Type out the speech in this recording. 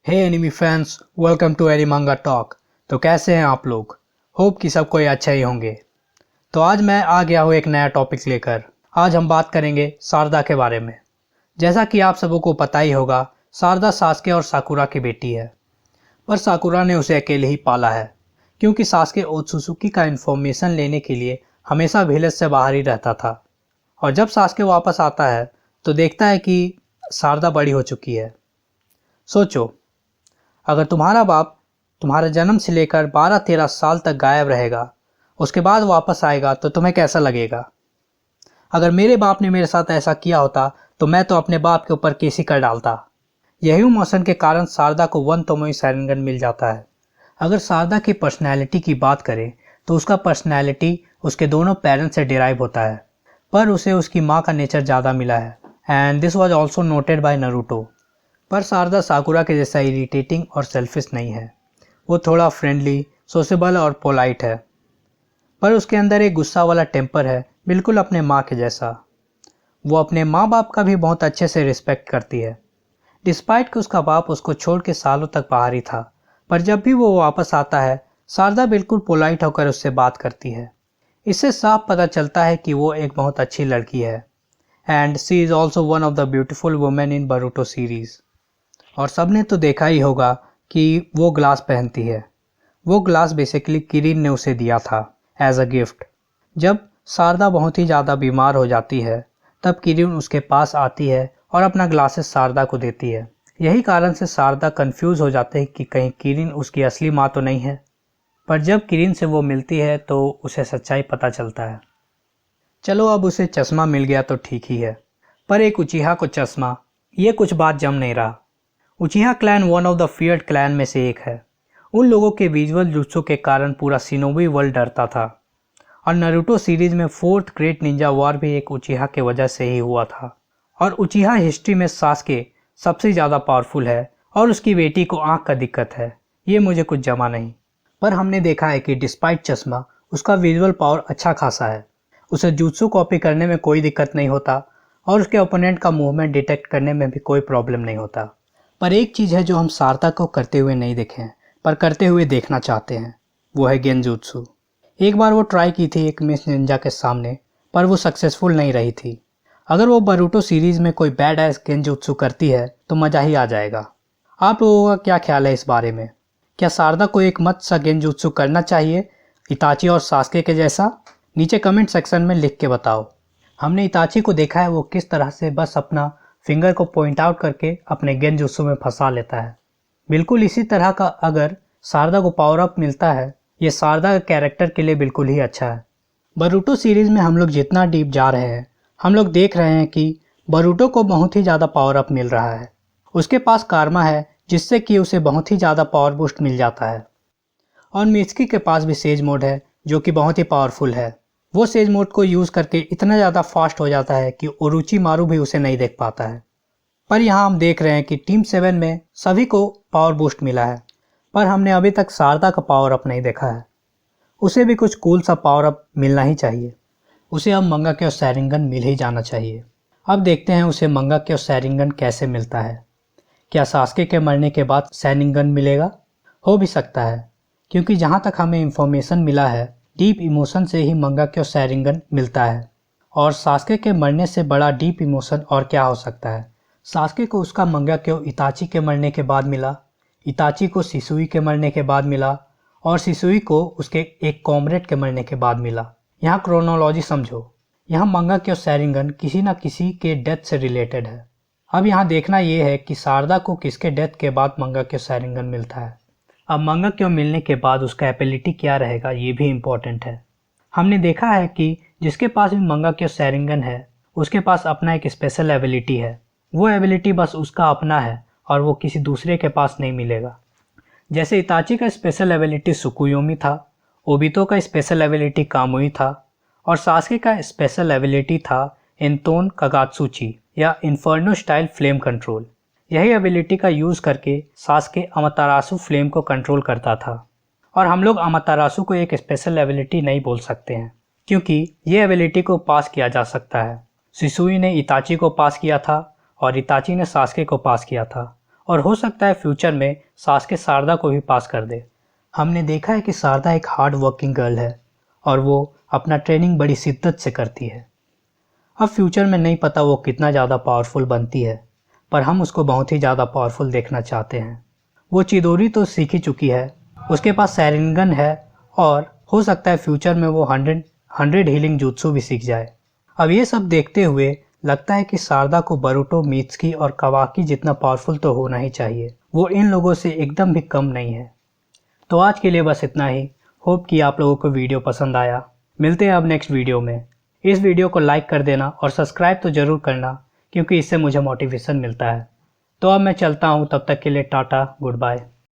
Hey anime fans, welcome to Animanga Talk. तो कैसे हैं आप लोग? होप कि सब कोई अच्छा ही होंगे। तो आज मैं आ गया हूँ एक नया टॉपिक लेकर। आज हम बात करेंगे शारदा के बारे में। जैसा कि आप सबों को पता ही होगा, शारदा सास्के और साकुरा की बेटी है। पर साकुरा ने उसे अकेले ही पाला है, क्योंकि सास्के ओत्सुजुकी का इन्फॉर्मेशन लेने के लिए हमेशा विलेज से बाहर ही रहता था। और जब सास्के वापस आता है तो देखता है कि शारदा बड़ी हो चुकी है। सोचो, अगर तुम्हारा बाप तुम्हारे जन्म से लेकर 12-13 साल तक गायब रहेगा, उसके बाद वापस आएगा तो तुम्हें कैसा लगेगा? अगर मेरे बाप ने मेरे साथ ऐसा किया होता तो मैं तो अपने बाप के ऊपर केस ही कर डालता। यही इमोशन के कारण शारदा को वन तोमोई शैरिंगन मिल जाता है। अगर शारदा की पर्सनैलिटी की बात करें तो उसका पर्सनैलिटी उसके दोनों पेरेंट्स से डिराइव होता है, पर उसे उसकी माँ का नेचर ज़्यादा मिला है। And this was also noted bye Naruto. पर शारदा साकुरा के जैसा इरिटेटिंग और सेल्फिश नहीं है। वो थोड़ा फ्रेंडली, सोशेबल और पोलाइट है, पर उसके अंदर एक गुस्सा वाला टेम्पर है, बिल्कुल अपने माँ के जैसा। वो अपने माँ बाप का भी बहुत अच्छे से रिस्पेक्ट करती है, डिस्पाइट कि उसका बाप उसको छोड़ के सालों तक बाहर ही था। पर जब भी वो वापस आता है, शारदा बिल्कुल पोलाइट होकर उससे बात करती है। इससे साफ पता चलता है कि वो एक बहुत अच्छी लड़की है। And she is also one of the beautiful women in Boruto series. और सबने तो देखा ही होगा कि वो ग्लास पहनती है। वो ग्लास बेसिकली किरीन ने उसे दिया था एज अ गिफ्ट। जब शारदा बहुत ही ज़्यादा बीमार हो जाती है, तब किरीन उसके पास आती है और अपना ग्लासेस शारदा को देती है। यही कारण से शारदा कंफ्यूज हो जाते हैं कि कहीं किरीन उसकी असली माँ तो नहीं है। पर जब किरीन से वो मिलती है तो उसे सच्चाई पता चलता है। चलो, अब उसे चश्मा मिल गया तो ठीक ही है, पर एक उचीहा को चश्मा, ये कुछ बात जम नहीं रहा। उचिहा clan one of the feared clan में से एक है। उन लोगों के विजुअल जुत्सु के कारण पूरा शिनोबी वर्ल्ड डरता था। और नारुतो सीरीज में फोर्थ ग्रेट निंजा वॉर भी एक उचिहा के वजह से ही हुआ था। और उचिहा हिस्ट्री में सास्के सबसे ज़्यादा पावरफुल है और उसकी बेटी को आँख का दिक्कत है। ये मुझे कुछ जमा नहीं। पर हमने देखा है कि डिस्पाइट चश्मा, उसका विजुअल पावर अच्छा खासा है। उसे जुत्सु कॉपी करने में कोई दिक्कत नहीं होता और उसके ओपोनेंट का मूवमेंट डिटेक्ट करने में भी कोई प्रॉब्लम नहीं होता। पर एक चीज़ है जो हम शारदा को करते हुए नहीं देखे हैं, पर करते हुए देखना चाहते हैं, वो है गेंजुत्सु। एक बार वो ट्राई की थी एक मिस निंजा के सामने, पर वो सक्सेसफुल नहीं रही थी। अगर वो बरूटो सीरीज़ में कोई बैड एस गेंजुत्सु करती है तो मज़ा ही आ जाएगा। आप लोगों का क्या ख्याल है इस बारे में? क्या शारदा को एक मत सा गेंजुत्सु करना चाहिए, इताची और सास्के के जैसा? नीचे कमेंट सेक्शन में लिख के बताओ। हमने इताची को देखा है वो किस तरह से बस अपना फिंगर को पॉइंट आउट करके अपने गेंजुत्सु में फंसा लेता है। बिल्कुल इसी तरह का अगर शारदा को पावर अप मिलता है, ये शारदा के कैरेक्टर के लिए बिल्कुल ही अच्छा है। बरूटो सीरीज में हम लोग जितना डीप जा रहे हैं, हम लोग देख रहे हैं कि बरूटो को बहुत ही ज़्यादा पावर अप मिल रहा है। उसके पास कारमा है, जिससे कि उसे बहुत ही ज़्यादा पावर बूस्ट मिल जाता है। और मित्सुकी के पास भी सेज मोड है, जो कि बहुत ही पावरफुल है। वो सेज मोड को यूज़ करके इतना ज़्यादा फास्ट हो जाता है कि ओरोचिमारू भी उसे नहीं देख पाता है। पर यहाँ हम देख रहे हैं कि टीम 7 में सभी को पावर बूस्ट मिला है, पर हमने अभी तक शारदा का पावर अप नहीं देखा है। उसे भी कुछ कूल सा पावर अप मिलना ही चाहिए। उसे अब मंगाक्यो शैरिंगन मिल ही जाना चाहिए। अब देखते हैं उसे मंगाक्यो शैरिंगन कैसे मिलता है। क्या सास्के के मरने के बाद शैरिंगन मिलेगा? हो भी सकता है, क्योंकि जहाँ तक हमें इंफॉर्मेशन मिला है, डीप इमोशन से ही मंगाक्यो शैरिंगन मिलता है। और सास्के के मरने से बड़ा डीप इमोशन और क्या हो सकता है। सास्के को उसका मंगाक्यो इताची के मरने के बाद मिला, इताची को शिसुई के मरने के बाद मिला, और शिसुई को उसके एक कॉमरेड के मरने के बाद मिला। यहाँ क्रोनोलॉजी समझो। यहाँ मंगाक्यो शैरिंगन किसी न किसी के डेथ से रिलेटेड है। अब यहाँ देखना ये है कि शारदा को किसके डेथ के बाद मंगाक्यो शैरिंगन मिलता है। अब मंगाक्यो मिलने के बाद उसका एबिलिटी क्या रहेगा, ये भी इम्पोर्टेंट है। हमने देखा है कि जिसके पास भी मंगाक्यो शैरिंगन है, उसके पास अपना एक स्पेशल एबिलिटी है। वो एबिलिटी बस उसका अपना है और वो किसी दूसरे के पास नहीं मिलेगा। जैसे इताची का स्पेशल एबिलिटी सुकुयोमी था, ओबितो का स्पेशल एबिलिटी कामुई था, और सास्के का स्पेशल एबिलिटी था एंतोन कागात्सुची या इन्फर्नो स्टाइल फ्लेम कंट्रोल। यही एबिलिटी का यूज़ करके सास्के अमातेरासु फ्लेम को कंट्रोल करता था। और हम लोग अमातेरासु को एक स्पेशल एबिलिटी नहीं बोल सकते हैं, क्योंकि ये एबिलिटी को पास किया जा सकता है। शिसुई ने इताची को पास किया था और इताची ने सास्के को पास किया था, और हो सकता है फ्यूचर में सास्के शारदा को भी पास कर दे। हमने देखा है कि शारदा एक हार्ड वर्किंग गर्ल है और वो अपना ट्रेनिंग बड़ी शिद्दत से करती है। अब फ्यूचर में नहीं पता वो कितना ज़्यादा पावरफुल बनती है, पर हम उसको बहुत ही ज़्यादा पावरफुल देखना चाहते हैं। वो चिदोरी तो सीख ही चुकी है, उसके पास सैरिंगन है और हो सकता है फ्यूचर में वो 100 हीलिंग jutsu भी सीख जाए। अब ये सब देखते हुए लगता है कि शारदा को बोरुतो, मित्सुकी और कावाकी जितना पावरफुल तो होना ही चाहिए। वो इन लोगों से एकदम भी कम नहीं है। तो आज के लिए बस इतना ही। होप कि आप लोगों को वीडियो पसंद आया। मिलते हैं अब नेक्स्ट वीडियो में। इस वीडियो को लाइक कर देना और सब्सक्राइब तो ज़रूर करना, क्योंकि इससे मुझे मोटिवेशन मिलता है। तो अब मैं चलता हूँ, तब तक के लिए टाटा, गुड बाय।